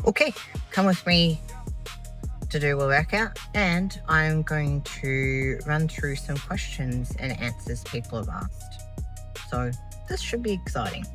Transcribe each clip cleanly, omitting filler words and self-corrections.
Okay, come with me to do a workout, and I'm going to run through some questions and answers people have asked. So this should be exciting.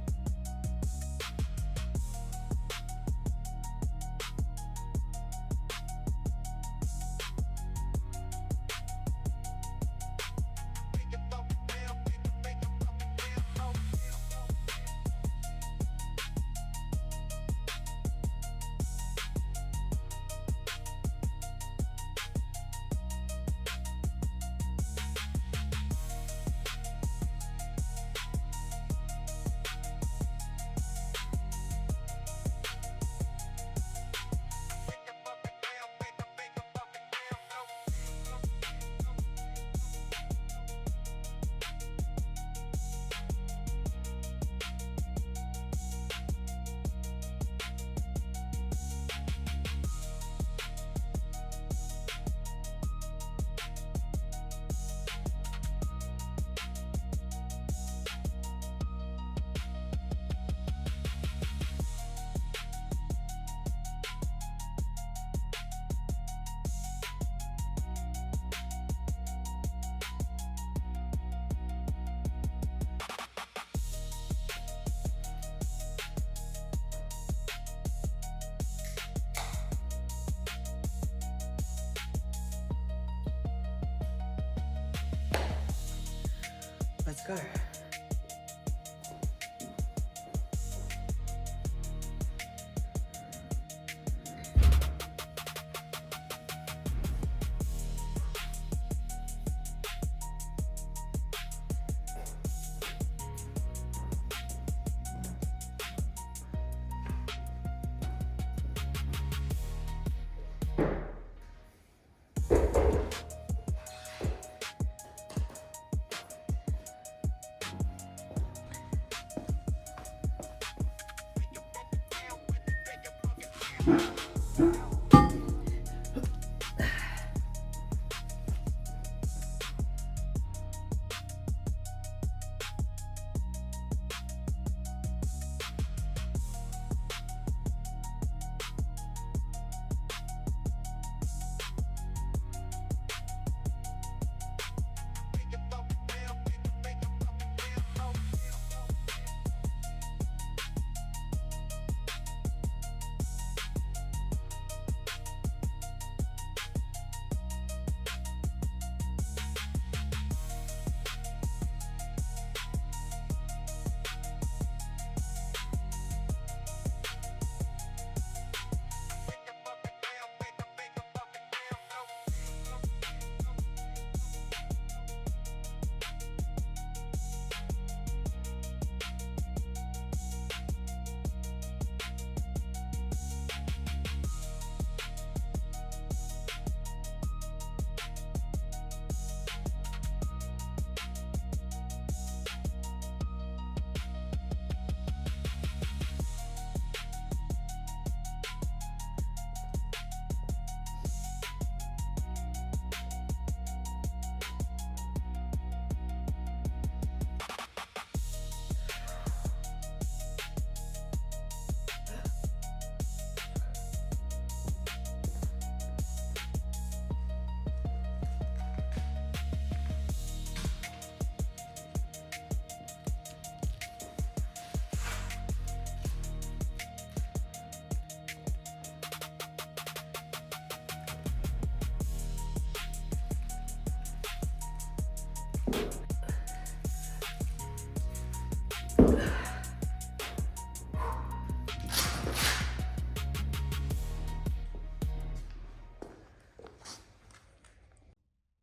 Let's go.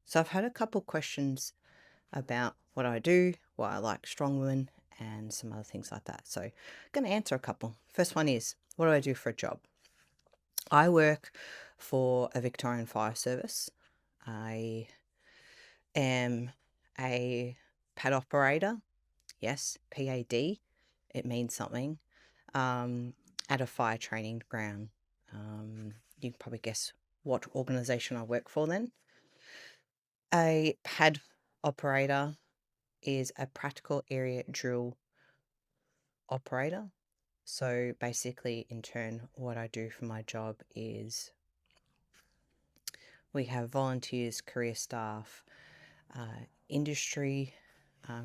So I've had a couple questions about what I do, why I like Strongwoman, and some other things like that. So I'm going to answer a couple. First one is, what do I do for a job? I work for a Victorian fire service. I am a pad operator. Yes, PAD. It means something. At a fire training ground. You can probably guess what organisation I work for then. A pad operator is a practical area drill operator. So basically, in turn, what I do for my job is we have volunteers, career staff, industry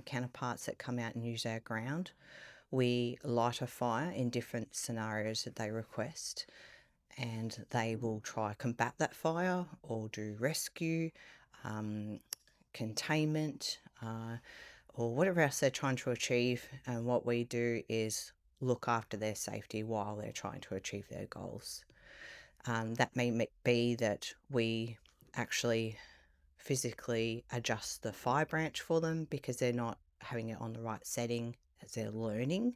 counterparts that come out and use our ground. We light a fire in different scenarios that they request, and they will try combat that fire or do rescue, containment, or whatever else they're trying to achieve. And what we do is look after their safety while they're trying to achieve their goals. That may be that we actually physically adjust the fire branch for them because they're not having it on the right setting as they're learning.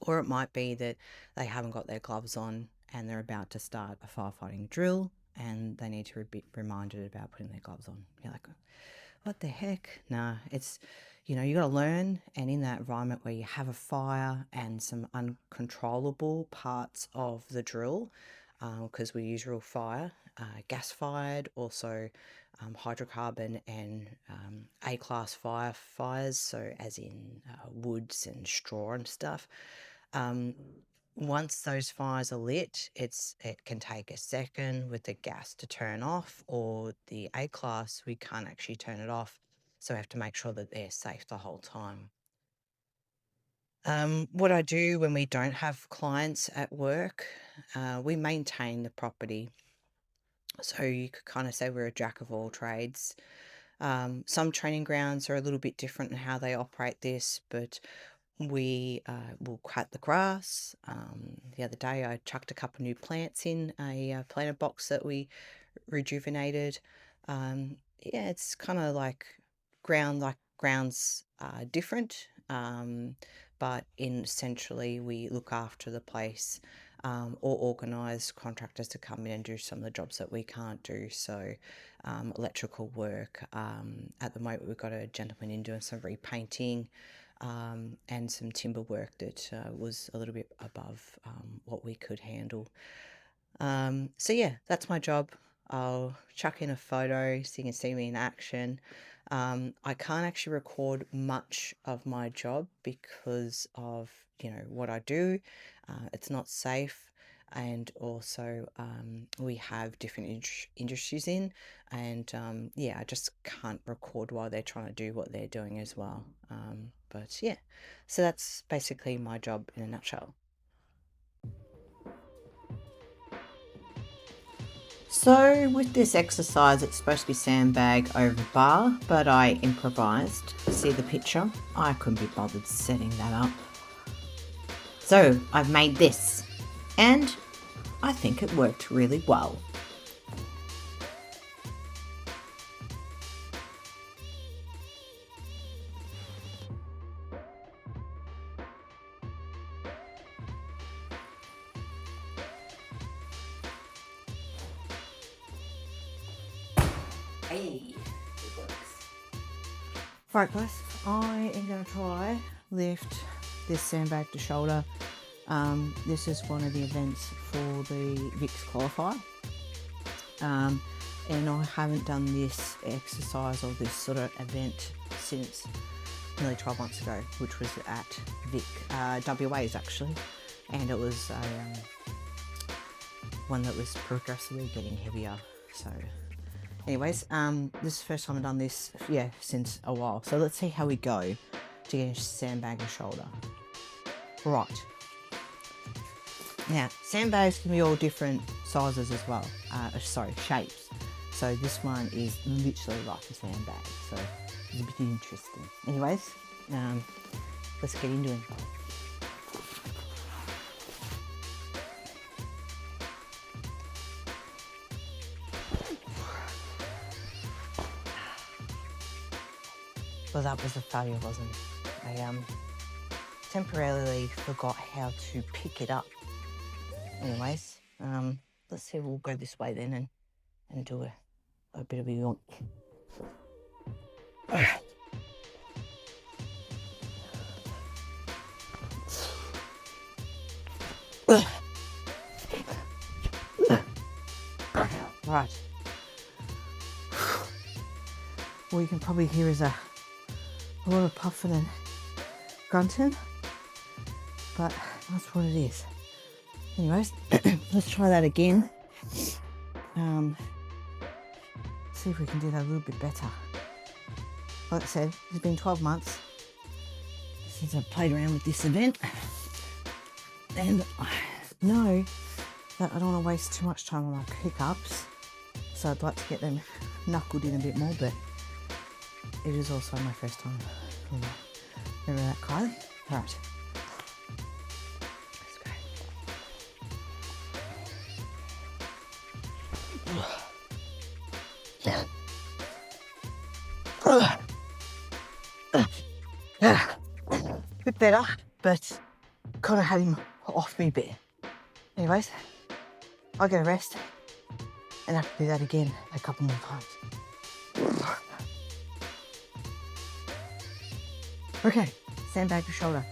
Or it might be that they haven't got their gloves on and they're about to start a firefighting drill and they need to be reminded about putting their gloves on. You're like, what the heck? Nah, it's, you got to learn. And in that environment where you have a fire and some uncontrollable parts of the drill, because we use real fire, gas fired, also hydrocarbon and A-class fires, so as in woods and straw and stuff. Once those fires are lit, it can take a second with the gas to turn off, or the A-class, we can't actually turn it off. So we have to make sure that they're safe the whole time. What I do when we don't have clients at work, we maintain the property. So you could kind of say we're a jack of all trades. Some training grounds are a little bit different in how they operate this, but we will cut the grass. The other day I chucked a couple new plants in a planter box that we rejuvenated. Yeah, it's kind of like grounds are different, but essentially we look after the place, or organise contractors to come in and do some of the jobs that we can't do. So electrical work. At the moment we've got a gentleman in doing some repainting, and some timber work that was a little bit above what we could handle. So yeah, that's my job. I'll chuck in a photo so you can see me in action. I can't actually record much of my job because of, what I do. It's not safe. And also we have different industries in, and yeah, I just can't record while they're trying to do what they're doing as well. But yeah, so that's basically my job in a nutshell. So with this exercise, it's supposed to be sandbag over bar, but I improvised. See the picture? I couldn't be bothered setting that up. So I've made this, and I think it worked really well. Hey, it works. Right guys, I am going to try lift this sandbag to shoulder. This is one of the events for the VIX qualifier. And I haven't done this exercise or this sort of event since nearly 12 months ago, which was at VIC, WA's actually, and it was one that was progressively getting heavier. So anyways, this is the first time I've done this, since a while. So let's see how we go to get a sandbag and shoulder. Right. Now, sandbags can be all different sizes as well. Shapes. So this one is literally like a sandbag. So it's a bit interesting. Anyways, let's get into it. Well, that was a failure, wasn't it? I temporarily forgot how to pick it up. Anyways, let's see, we'll go this way then and do a bit of a yoink. Right. What you can probably hear is a lot of puffing and grunting, but that's what it is. Anyways, let's try that again. See if we can do that a little bit better. Like I said, it's been 12 months since I've played around with this event, and I know that I don't want to waste too much time on my pickups, so I'd like to get them knuckled in a bit more, but it is also my first time. Remember that, Kylie? Alright. Bit better, but kind of had him off me a bit. Anyways, I'll get a rest and have to do that again a couple more times. Okay, sandbag to shoulder.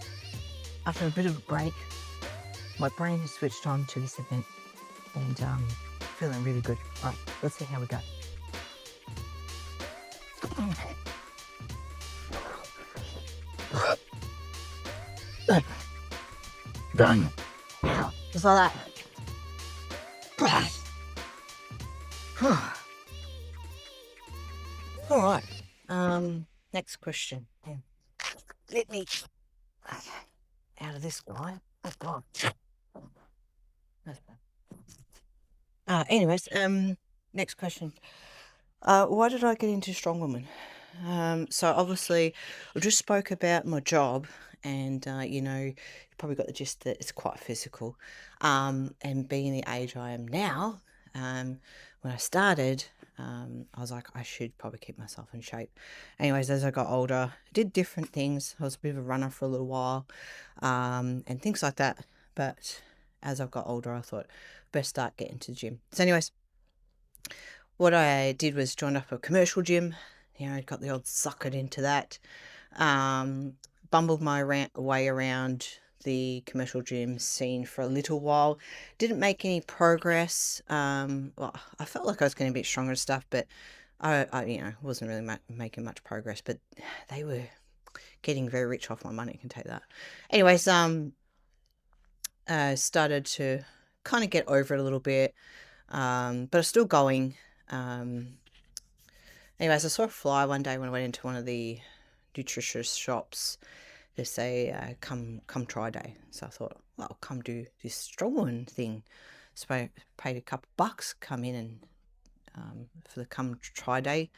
After a bit of a break, my brain has switched on to this event and feeling really good. All right, let's see how we go. Done. Just like that. All right. Next question. Let me out of this guy. Oh God. Anyways, next question. Why did I get into Strongwoman? So obviously, I just spoke about my job, and you know, you probably got the gist that it's quite physical. And being the age I am now, when I started, I was like, I should probably keep myself in shape. Anyways, as I got older, I did different things. I was a bit of a runner for a little while, and things like that. But as I've got older, I thought best start getting to the gym. So anyways, what I did was join up a commercial gym. You know, got the old suckered into that. Bumbled my way around the commercial gym scene for a little while. Didn't make any progress. Well, I felt like I was getting a bit stronger and stuff, but I you know, wasn't really making much progress. But they were getting very rich off my money, I can tell you that. Anyways, started to kind of get over it a little bit, but I'm still going. Anyways, I saw a fly one day when I went into one of the nutritious shops. They say, come try day. So I thought, well, I'll come do this Strongman thing. So I paid a couple bucks, come in and for the come try day,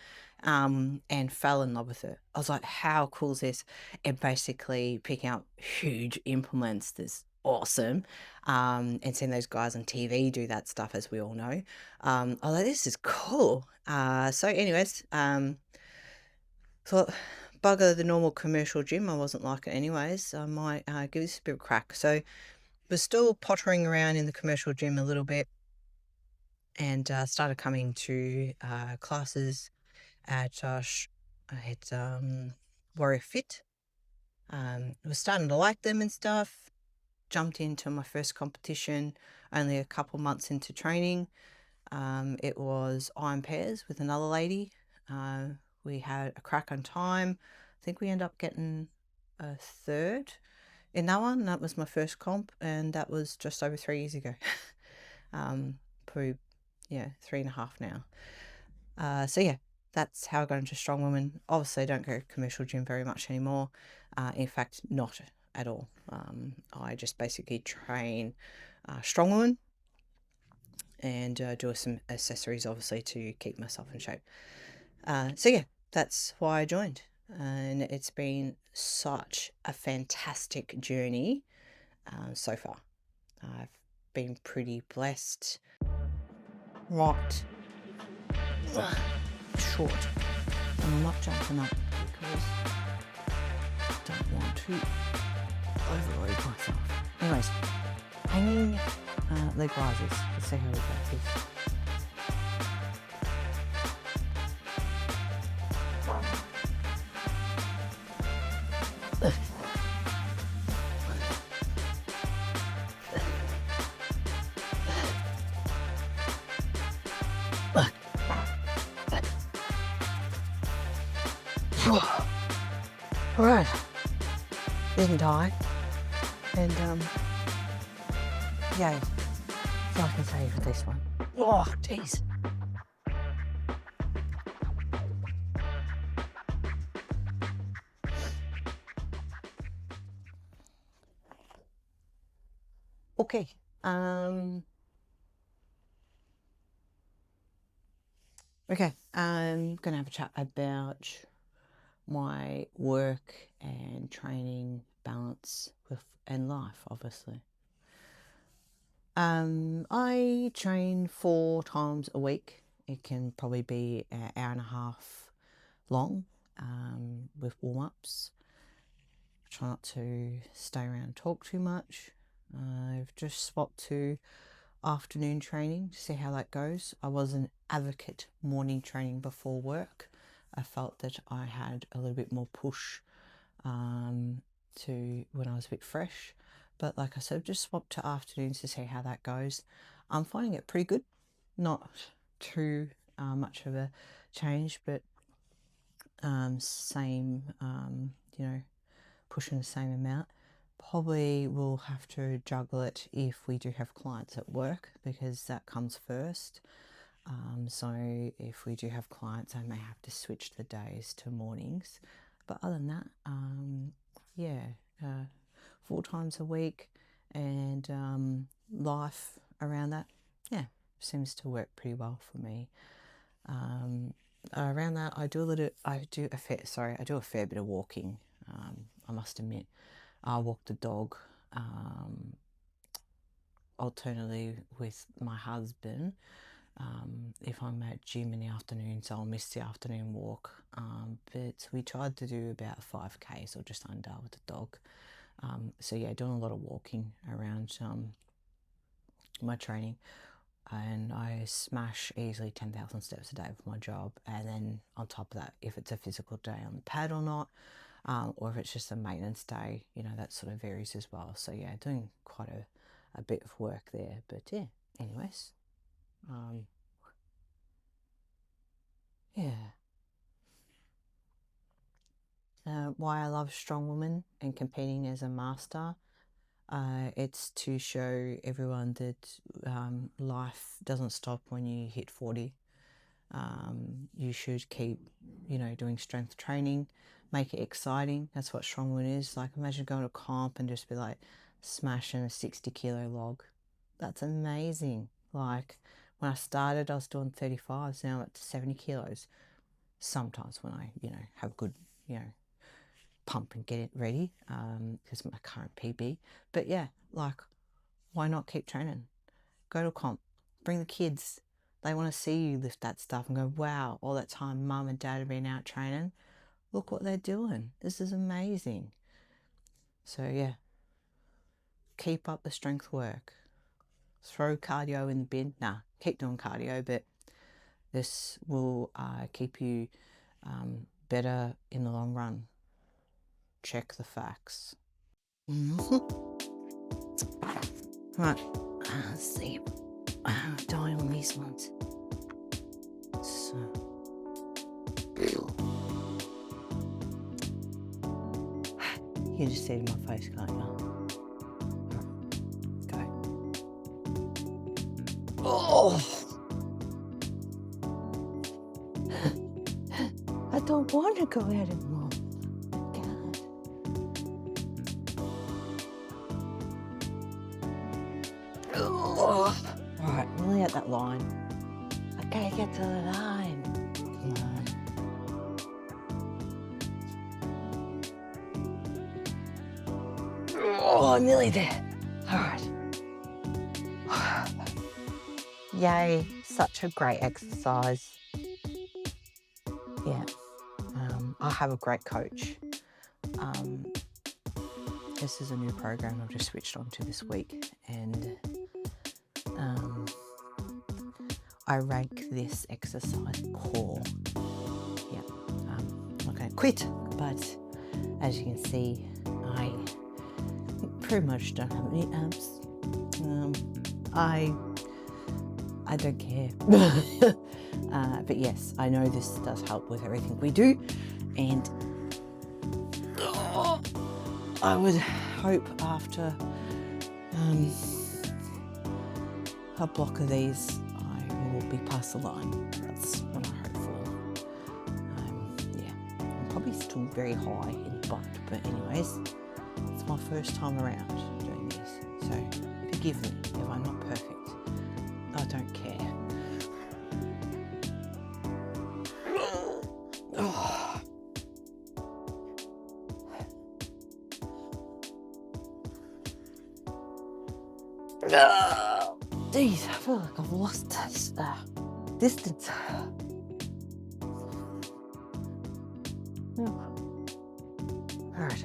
and fell in love with it. I was like, how cool is this? And basically picking up huge implements that's awesome. And seeing those guys on TV do that stuff, as we all know. I was like, this is cool. So anyways, thought, bugger the normal commercial gym, I wasn't like it anyways, I might give this a bit of a crack. So was still pottering around in the commercial gym a little bit, and started coming to classes at Warrior Fit. Was starting to like them and stuff. Jumped into my first competition only a couple months into training. It was iron pairs with another lady. We had a crack on time. I think we ended up getting a third in that one. That was my first comp, and that was just over 3 years ago. Probably, yeah, 3.5 now. So yeah, that's how I got into Strongwoman. Obviously, I don't go to commercial gym very much anymore. In fact, not at all. I just basically train Strongwoman and do some accessories, obviously, to keep myself in shape. So yeah, that's why I joined, and it's been such a fantastic journey so far. I've been pretty blessed. Right, short, and I'm not jumping up because I don't want to overload myself. Anyways, hanging leg rises. Let's see how we go this. Alright, didn't die, and Yay. So I can say for this one. Oh, jeez. Okay. Okay. I'm gonna have a chat about my work and training balance and life, obviously. I train 4 times a week. It can probably be an hour and a half long with warm-ups. Try not to stay around and talk too much. I've just swapped to afternoon training to see how that goes. I was an advocate morning training before work. I felt that I had a little bit more push to when I was a bit fresh. But like I said, just swapped to afternoons to see how that goes. I'm finding it pretty good. Not too much of a change, but same, pushing the same amount. Probably will have to juggle it if we do have clients at work, because that comes first. So if we do have clients, I may have to switch the days to mornings. But other than that, 4 times a week, and life around that, seems to work pretty well for me. Around that, I do a fair bit of walking. I must admit, I walk the dog, alternately with my husband. If I'm at gym in the afternoon, so I'll miss the afternoon walk. But we tried to do about 5Ks or just under with the dog. So yeah, doing a lot of walking around my training, and I smash easily 10,000 steps a day with my job. And then on top of that, if it's a physical day on the pad or not, or if it's just a maintenance day, that sort of varies as well. So yeah, doing quite a bit of work there. But yeah, anyways, why I love Strongwoman and competing as a master. It's to show everyone that life doesn't stop when you hit 40. You should keep, doing strength training, make it exciting. That's what Strongwoman is. Like, imagine going to comp and just be like smashing a 60-kilo log. That's amazing. Like, when I started, I was doing 35s, now I'm at 70 kilos. Sometimes when I, have good, pump and get it ready, because my current PB. But yeah, like, why not keep training? Go to a comp, bring the kids. They want to see you lift that stuff and go, wow, all that time mum and dad have been out training. Look what they're doing. This is amazing. So yeah, keep up the strength work. Throw cardio in the bin. Nah, keep doing cardio, but this will keep you better in the long run. Check the facts. Right, let's see. I'm dying on these ones. So. You can just see it in my face, can't you? Go. Oh! I don't want to go out anymore. God. Oh. Alright, nearly at that line. I gotta get to the line. Come on. Oh, nearly there. Alright. Yay, such a great exercise. Yeah. I have a great coach. This is a new program I've just switched on to this week, and I rank this exercise core. Yeah, I'm not going to quit, but as you can see, I pretty much don't have any abs. I don't care. But yes, I know this does help with everything we do, and I would hope after a block of these, I will be past the line. That's what I hope for. Yeah, I'm probably still very high in butt, but anyways, it's my first time around doing this, so forgive me if I'm not perfect. I don't care. Oh. Jeez, I feel like I've lost distance. Alright,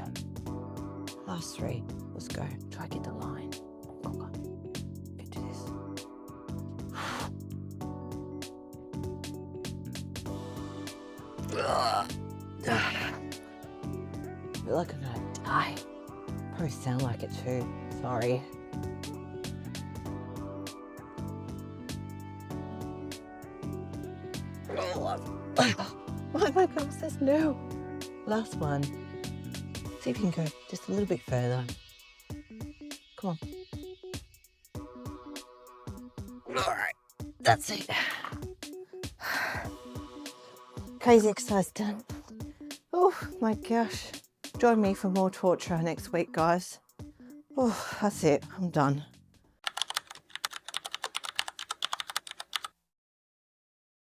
last 3. Let's go. Try to get the line. Come on, get to this. I feel like I'm gonna die. Probably sound like it too. Sorry. Oh my God, says no. Last one. See if you can go just a little bit further. Come on. Alright, that's it. Crazy exercise done. Oh my gosh. Join me for more torture next week, guys. Oh, that's it. I'm done.